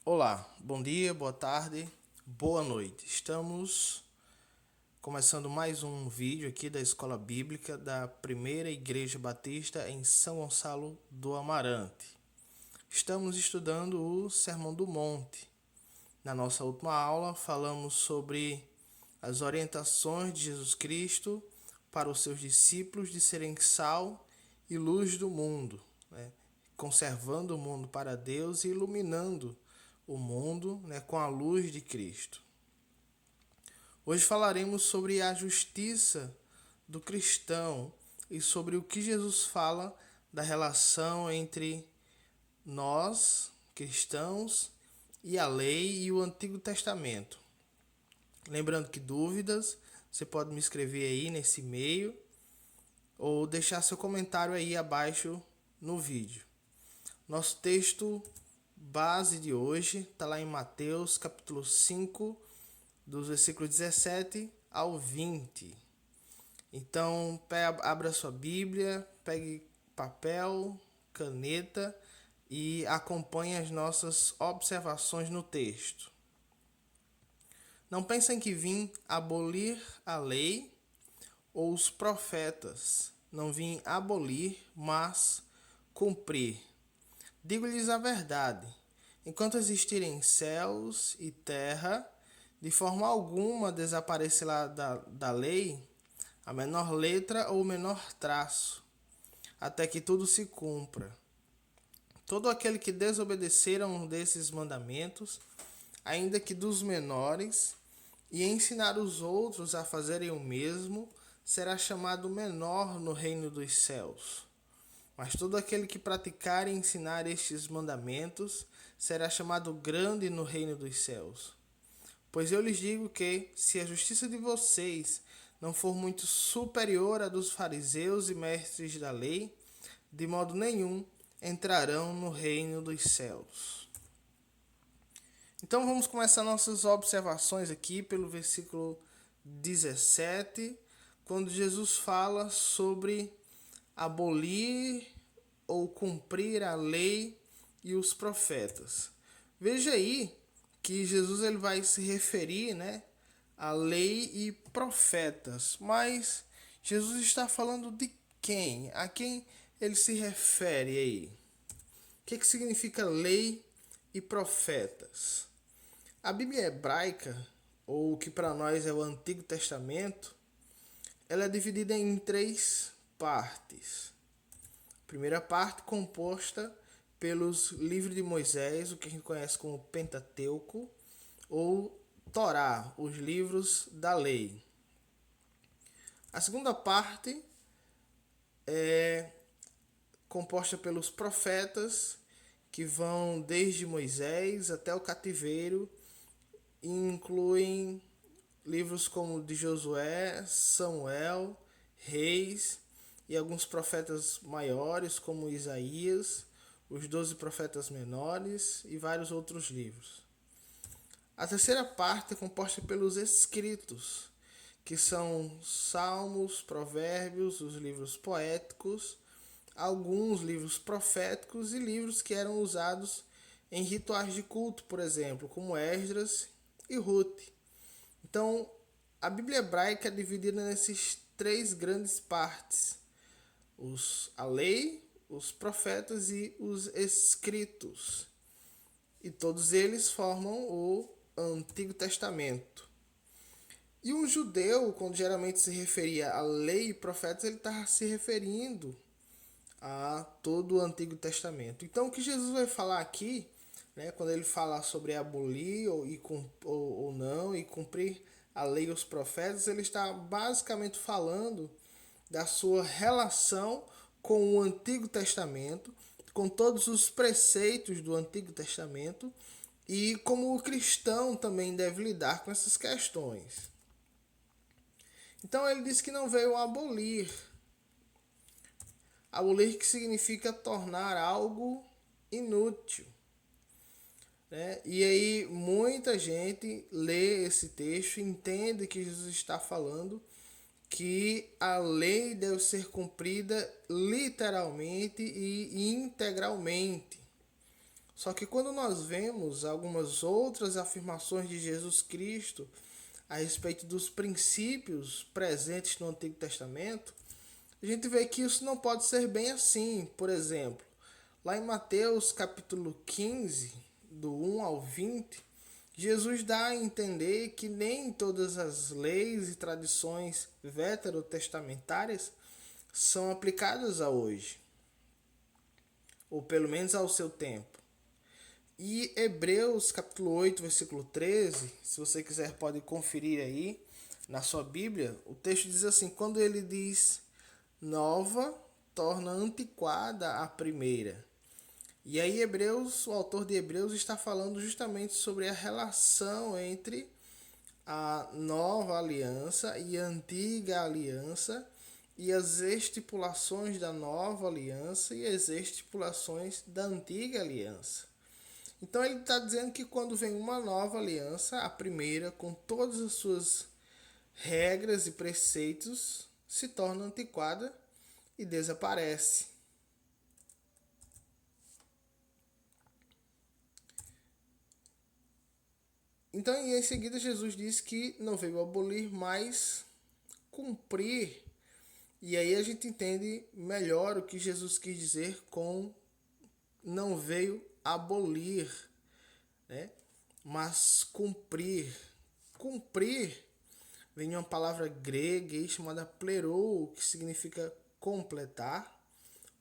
Olá, bom dia, boa tarde, boa noite. Estamos começando mais um vídeo aqui da Escola Bíblica da Primeira Igreja Batista em São Gonçalo do Amarante. Estamos estudando o Sermão do Monte. Na nossa última aula falamos sobre as orientações de Jesus Cristo para os seus discípulos de serem sal e luz do mundo, né? Conservando o mundo para Deus e iluminando o mundo, né, com a luz de Cristo. Hoje falaremos sobre a justiça do cristão e sobre o que Jesus fala da relação entre nós, cristãos, e a lei e o Antigo Testamento. Lembrando que dúvidas, você pode me escrever aí nesse e-mail ou deixar seu comentário aí abaixo no vídeo. Nosso texto base de hoje está lá em Mateus capítulo 5, dos versículos 17 ao 20. Então, abra sua Bíblia, pegue papel, caneta e acompanhe as nossas observações no texto. Não pensem que vim abolir a lei ou os profetas. Não vim abolir, mas cumprir. Digo-lhes a verdade. Enquanto existirem céus e terra, de forma alguma desaparecerá da lei a menor letra ou o menor traço, até que tudo se cumpra. Todo aquele que desobedecer a um desses mandamentos, ainda que dos menores, e ensinar os outros a fazerem o mesmo, será chamado menor no reino dos céus. Mas todo aquele que praticar e ensinar estes mandamentos será chamado grande no reino dos céus. Pois eu lhes digo que, se a justiça de vocês não for muito superior à dos fariseus e mestres da lei, de modo nenhum entrarão no reino dos céus. Então vamos começar nossas observações aqui pelo versículo 17, quando Jesus fala sobre abolir ou cumprir a lei e os profetas. Veja aí que Jesus ele vai se referir, né, à lei e profetas, mas Jesus está falando de quem? A quem ele se refere aí? O que significa lei e profetas? A Bíblia hebraica, ou o que para nós é o Antigo Testamento, ela é dividida em três partes. A primeira parte composta pelos livros de Moisés, o que a gente conhece como Pentateuco, ou Torá, os livros da lei. A segunda parte é composta pelos profetas, que vão desde Moisés até o cativeiro, e incluem livros como de Josué, Samuel, Reis e alguns profetas maiores como Isaías, os 12 profetas menores e vários outros livros. A terceira parte é composta pelos escritos, que são salmos, provérbios, os livros poéticos, alguns livros proféticos e livros que eram usados em rituais de culto, por exemplo, como Esdras e Ruth. Então, a Bíblia hebraica é dividida nesses três grandes partes: a lei, os profetas e os escritos. E todos eles formam o Antigo Testamento. E um judeu, quando geralmente se referia à lei e profetas, ele estava se referindo a todo o Antigo Testamento. Então, o que Jesus vai falar aqui, né, quando ele fala sobre abolir ou não e cumprir a lei e os profetas, ele está basicamente falando da sua relação com o Antigo Testamento, com todos os preceitos do Antigo Testamento e como o cristão também deve lidar com essas questões. Então ele diz que não veio abolir. Abolir que significa tornar algo inútil. Né? E aí muita gente lê esse texto e entende que Jesus está falando que a lei deve ser cumprida literalmente e integralmente. Só que quando nós vemos algumas outras afirmações de Jesus Cristo a respeito dos princípios presentes no Antigo Testamento, a gente vê que isso não pode ser bem assim. Por exemplo, lá em Mateus capítulo 15, do 1 ao 20, Jesus dá a entender que nem todas as leis e tradições veterotestamentárias são aplicadas a hoje, ou pelo menos ao seu tempo. E Hebreus capítulo 8, versículo 13, se você quiser pode conferir aí na sua Bíblia, o texto diz assim: quando ele diz nova, torna antiquada a primeira. E aí Hebreus, o autor de Hebreus está falando justamente sobre a relação entre a nova aliança e a antiga aliança, e as estipulações da nova aliança e as estipulações da antiga aliança. Então ele está dizendo que quando vem uma nova aliança, a primeira, com todas as suas regras e preceitos, se torna antiquada e desaparece. Então, e em seguida, Jesus diz que não veio abolir, mas cumprir. E aí a gente entende melhor o que Jesus quis dizer com não veio abolir, né? Mas cumprir. Cumprir vem de uma palavra grega chamada plerou, que significa completar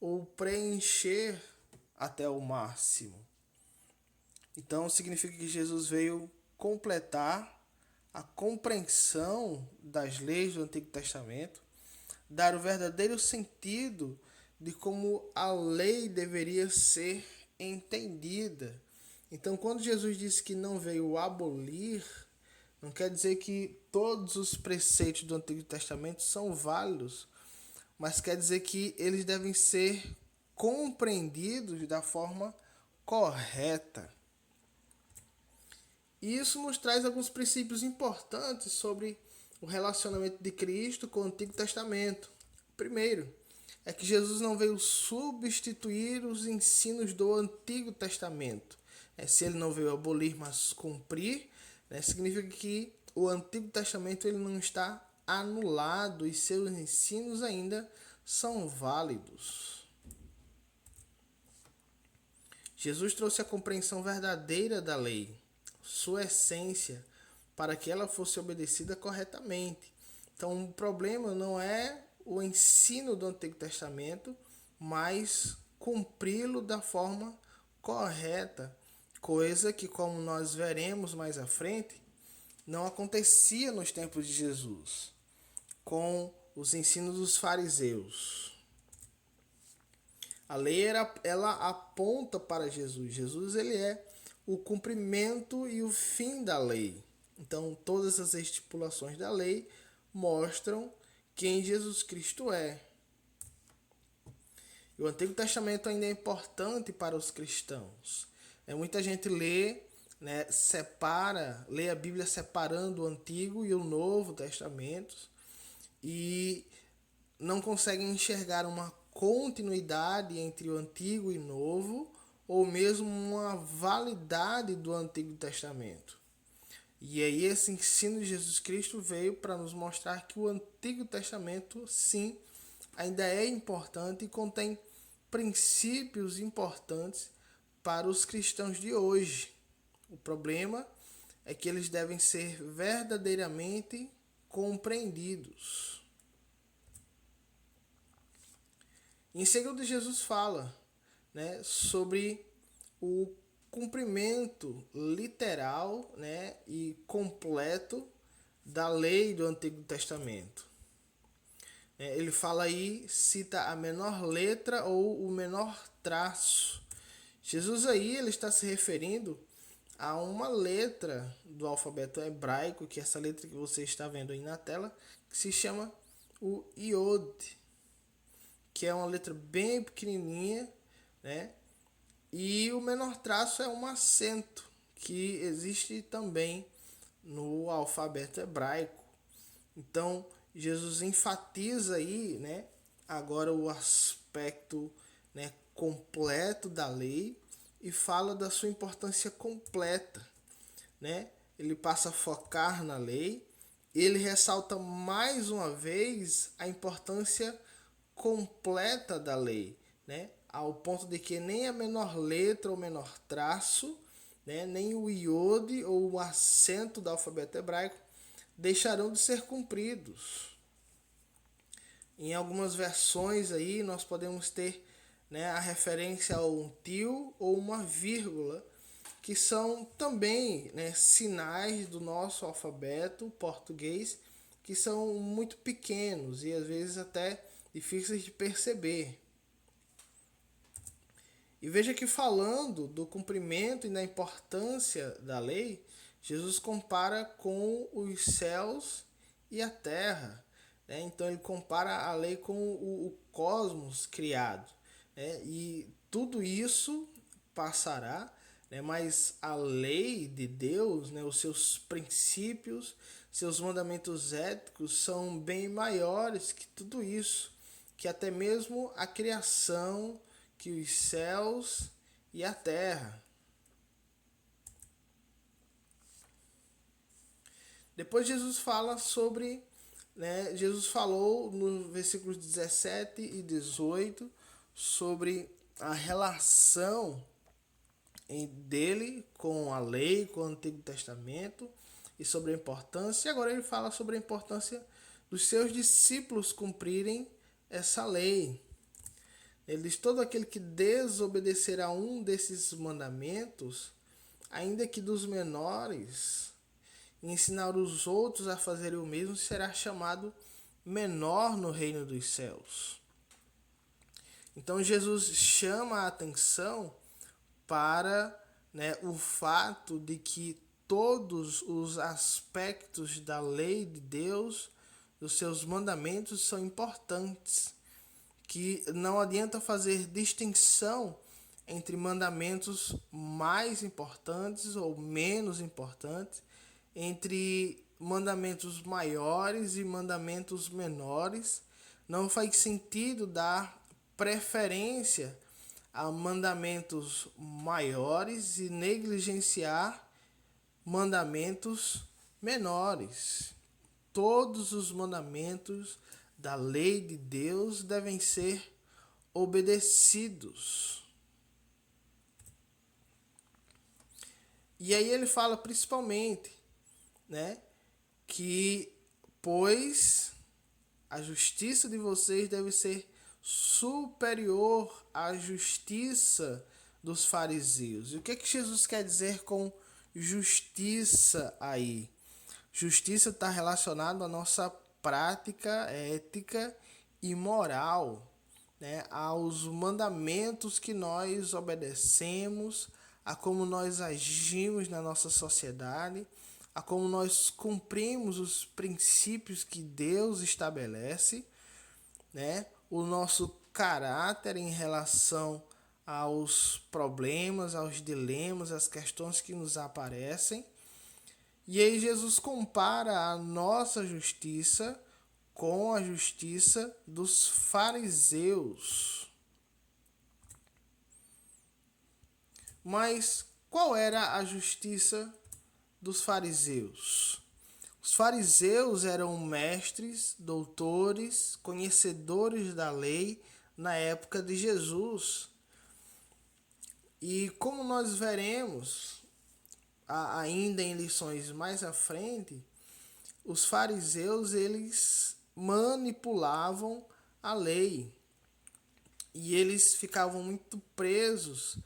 ou preencher até o máximo. Então significa que Jesus veio completar a compreensão das leis do Antigo Testamento, dar o verdadeiro sentido de como a lei deveria ser entendida. Então, quando Jesus disse que não veio abolir, não quer dizer que todos os preceitos do Antigo Testamento são válidos, mas quer dizer que eles devem ser compreendidos da forma correta. E isso nos traz alguns princípios importantes sobre o relacionamento de Cristo com o Antigo Testamento. Primeiro, é que Jesus não veio substituir os ensinos do Antigo Testamento. Se ele não veio abolir, mas cumprir, significa que o Antigo Testamento ele não está anulado e seus ensinos ainda são válidos. Jesus trouxe a compreensão verdadeira da lei, sua essência, para que ela fosse obedecida corretamente. Então, o problema não é o ensino do Antigo Testamento, mas cumpri-lo da forma correta, coisa que, como nós veremos mais à frente, não acontecia nos tempos de Jesus, com os ensinos dos fariseus. A lei ela aponta para Jesus. Jesus ele é o cumprimento e o fim da lei. Então, todas as estipulações da lei mostram quem Jesus Cristo é. E o Antigo Testamento ainda é importante para os cristãos. Muita gente lê, lê a Bíblia separando o Antigo e o Novo Testamento e não conseguem enxergar uma continuidade entre o Antigo e o Novo, ou mesmo uma validade do Antigo Testamento. E aí esse ensino de Jesus Cristo veio para nos mostrar que o Antigo Testamento, sim, ainda é importante e contém princípios importantes para os cristãos de hoje. O problema é que eles devem ser verdadeiramente compreendidos. Em seguida, Jesus fala sobre o cumprimento literal e completo da lei do Antigo Testamento. Ele fala aí, cita a menor letra ou o menor traço. Jesus aí ele está se referindo a uma letra do alfabeto hebraico, que é essa letra que você está vendo aí na tela, que se chama o Iod, que é uma letra bem pequenininha, e o menor traço é um acento, que existe também no alfabeto hebraico. Então, Jesus enfatiza aí, agora o aspecto completo da lei, e fala da sua importância completa, né? Ele passa a focar na lei, ele ressalta mais uma vez a importância completa da lei, né? Ao ponto de que nem a menor letra ou menor traço, né, nem o iode ou o acento do alfabeto hebraico deixarão de ser cumpridos. Em algumas versões aí nós podemos ter, né, a referência a um tio ou uma vírgula, que são também, né, sinais do nosso alfabeto português, que são muito pequenos e às vezes até difíceis de perceber. E veja que falando do cumprimento e da importância da lei, Jesus compara com os céus e a terra, né? Então ele compara a lei com o cosmos criado, né? E tudo isso passará, né? Mas a lei de Deus, né? Os seus princípios, seus mandamentos éticos são bem maiores que tudo isso, que até mesmo a criação, que os céus e a terra. Depois Jesus fala sobre, né, Jesus falou no versículos 17 e 18 sobre a relação dele com a lei, com o Antigo Testamento e sobre a importância. E agora ele fala sobre a importância dos seus discípulos cumprirem essa lei. Ele diz: todo aquele que desobedecer a um desses mandamentos, ainda que dos menores, e ensinar os outros a fazerem o mesmo, será chamado menor no reino dos céus. Então Jesus chama a atenção para, né, o fato de que todos os aspectos da lei de Deus, dos seus mandamentos, são importantes, que não adianta fazer distinção entre mandamentos mais importantes ou menos importantes, entre mandamentos maiores e mandamentos menores. Não faz sentido dar preferência a mandamentos maiores e negligenciar mandamentos menores. Todos os mandamentos da lei de Deus devem ser obedecidos. E aí ele fala principalmente, né, que pois a justiça de vocês deve ser superior à justiça dos fariseus. E o que Jesus quer dizer com justiça aí? Justiça está relacionado à nossa prática ética e moral, né? Aos mandamentos que nós obedecemos, a como nós agimos na nossa sociedade, a como nós cumprimos os princípios que Deus estabelece, né? O nosso caráter em relação aos problemas, aos dilemas, às questões que nos aparecem. E aí Jesus compara a nossa justiça com a justiça dos fariseus. Mas qual era a justiça dos fariseus? Os fariseus eram mestres, doutores, conhecedores da lei na época de Jesus. E como nós veremos ainda em lições mais à frente, os fariseus eles manipulavam a lei e eles ficavam muito presos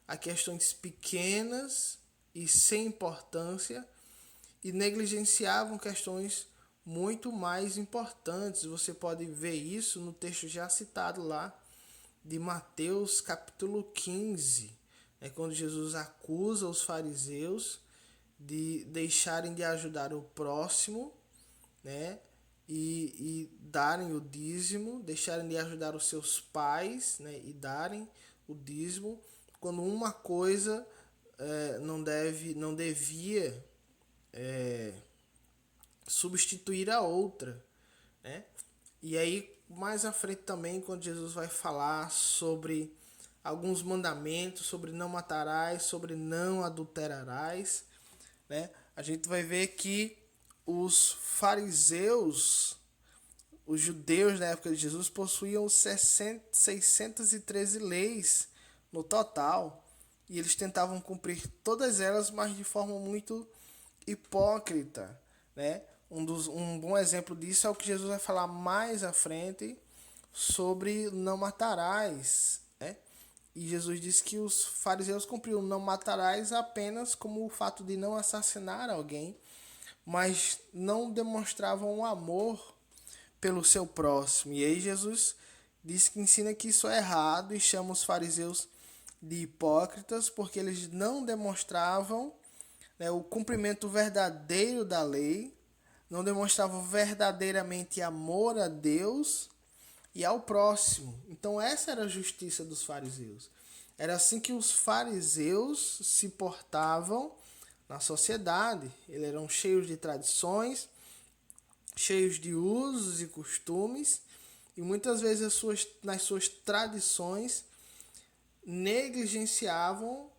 a questões pequenas e sem importância e negligenciavam questões muito mais importantes. Você pode ver isso no texto já citado lá de Mateus capítulo 15, né, quando Jesus acusa os fariseus de deixarem de ajudar o próximo, né, e darem o dízimo, deixarem de ajudar os seus pais, né, e darem o dízimo, quando uma coisa não devia substituir a outra, né? E aí mais à frente também, quando Jesus vai falar sobre alguns mandamentos sobre não matarás, sobre não adulterarás, né? A gente vai ver que os fariseus, os judeus na época de Jesus, possuíam 613 leis no total, e eles tentavam cumprir todas elas, mas de forma muito hipócrita, né? Um bom exemplo disso é o que Jesus vai falar mais à frente sobre não matarás, né? E Jesus disse que os fariseus cumpriam não matarás apenas como o fato de não assassinar alguém, mas não demonstravam o amor pelo seu próximo. E aí Jesus diz que ensina que isso é errado e chama os fariseus de hipócritas porque eles não demonstravam, né, o cumprimento verdadeiro da lei, não demonstravam verdadeiramente amor a Deus e ao próximo. Então essa era a justiça dos fariseus. Era assim que os fariseus se portavam na sociedade. Eles eram cheios de tradições, cheios de usos e costumes, e muitas vezes nas suas tradições negligenciavam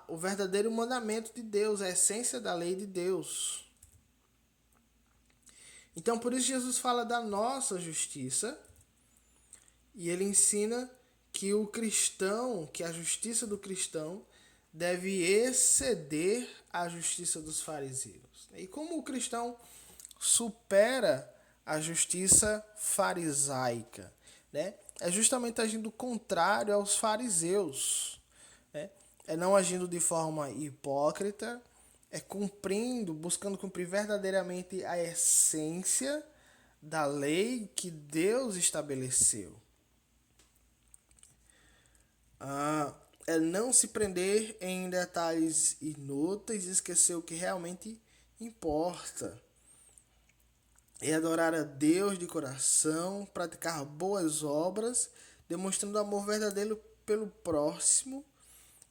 o verdadeiro mandamento de Deus, a essência da lei de Deus. Então, por isso Jesus fala da nossa justiça, e ele ensina que o cristão, que a justiça do cristão deve exceder a justiça dos fariseus. E como o cristão supera a justiça farisaica, né? É justamente agindo contrário aos fariseus, né? É não agindo de forma hipócrita, é cumprindo, buscando cumprir verdadeiramente a essência da lei que Deus estabeleceu. É não se prender em detalhes inúteis e esquecer o que realmente importa. É adorar a Deus de coração, praticar boas obras, demonstrando amor verdadeiro pelo próximo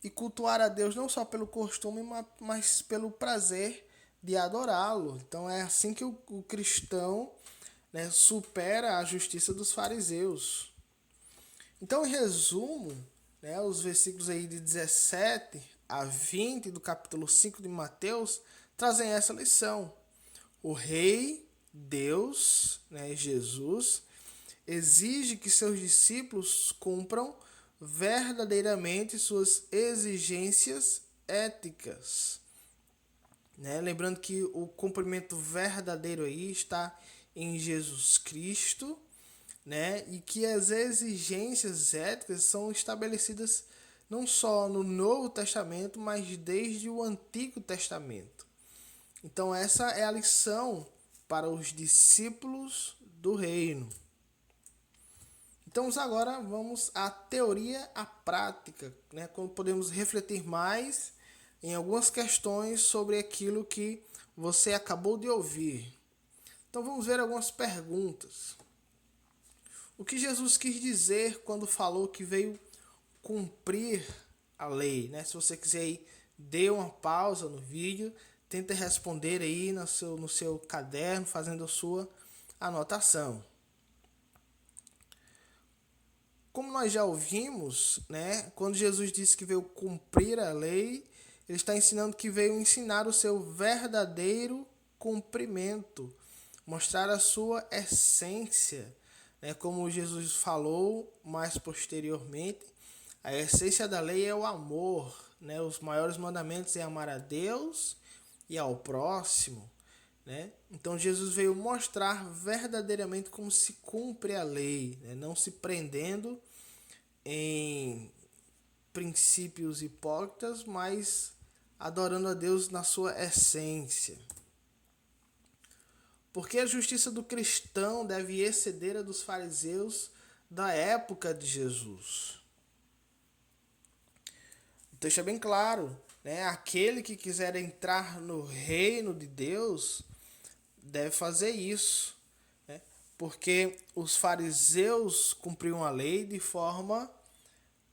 e cultuar a Deus não só pelo costume, mas pelo prazer de adorá-lo. Então é assim que o cristão, né, supera a justiça dos fariseus. Então, em resumo, né, os versículos aí de 17 a 20 do capítulo 5 de Mateus trazem essa lição. O rei, Deus, né, Jesus, exige que seus discípulos cumpram verdadeiramente suas exigências éticas. Né? Lembrando que o cumprimento verdadeiro aí está em Jesus Cristo, né? E que as exigências éticas são estabelecidas não só no Novo Testamento, mas desde o Antigo Testamento. Então essa é a lição para os discípulos do reino. Então agora vamos à teoria, à prática, né? Como podemos refletir mais em algumas questões sobre aquilo que você acabou de ouvir. Então vamos ver algumas perguntas. O que Jesus quis dizer quando falou que veio cumprir a lei, né? Se você quiser aí, dê uma pausa no vídeo, tenta responder aí no seu caderno, fazendo a sua anotação. Como nós já ouvimos, né? Quando Jesus disse que veio cumprir a lei, ele está ensinando que veio ensinar o seu verdadeiro cumprimento, mostrar a sua essência, né? Como Jesus falou mais posteriormente, a essência da lei é o amor, né? Os maiores mandamentos é amar a Deus e ao próximo, né? Então Jesus veio mostrar verdadeiramente como se cumpre a lei, né? Não se prendendo em princípios hipócritas, mas adorando a Deus na sua essência. Porque a justiça do cristão deve exceder a dos fariseus da época de Jesus. O texto é bem claro, né? Aquele que quiser entrar no reino de Deus deve fazer isso, né? Porque os fariseus cumpriam a lei de forma,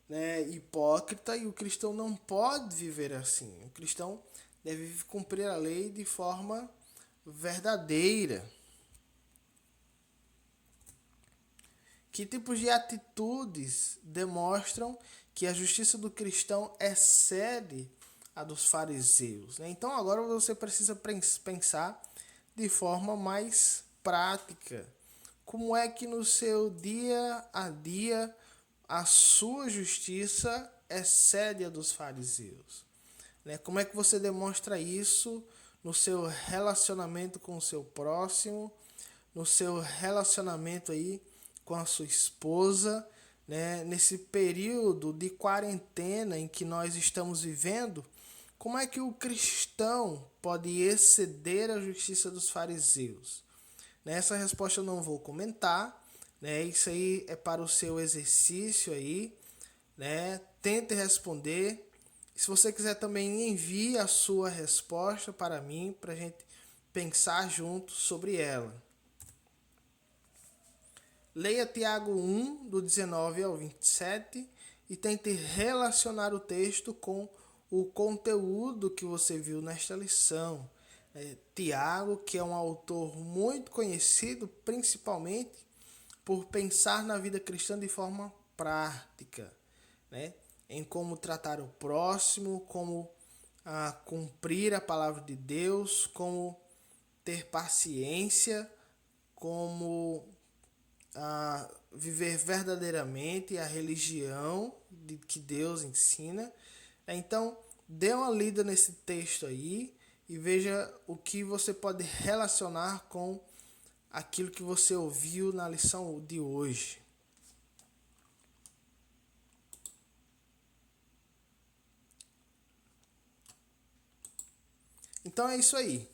né, hipócrita, e o cristão não pode viver assim. O cristão deve cumprir a lei de forma verdadeira. Que tipos de atitudes demonstram que a justiça do cristão excede a dos fariseus, né? Então agora você precisa pensar de forma mais prática. Como é que no seu dia a dia a sua justiça excede a dos fariseus? Né? Como é que você demonstra isso no seu relacionamento com o seu próximo, no seu relacionamento aí com a sua esposa, né? Nesse período de quarentena em que nós estamos vivendo, como é que o cristão pode exceder a justiça dos fariseus? Nessa resposta eu não vou comentar, né? Isso aí é para o seu exercício aí, né? Tente responder. Se você quiser também envie a sua resposta para mim, para a gente pensar junto sobre ela. Leia Tiago 1, do 19 ao 27 e tente relacionar o texto com o conteúdo que você viu nesta lição. Tiago, que é um autor muito conhecido, principalmente por pensar na vida cristã de forma prática, né? Em como tratar o próximo, como cumprir a palavra de Deus, como ter paciência, como viver verdadeiramente a religião que Deus ensina. Então, dê uma lida nesse texto aí e veja o que você pode relacionar com aquilo que você ouviu na lição de hoje. Então é isso aí.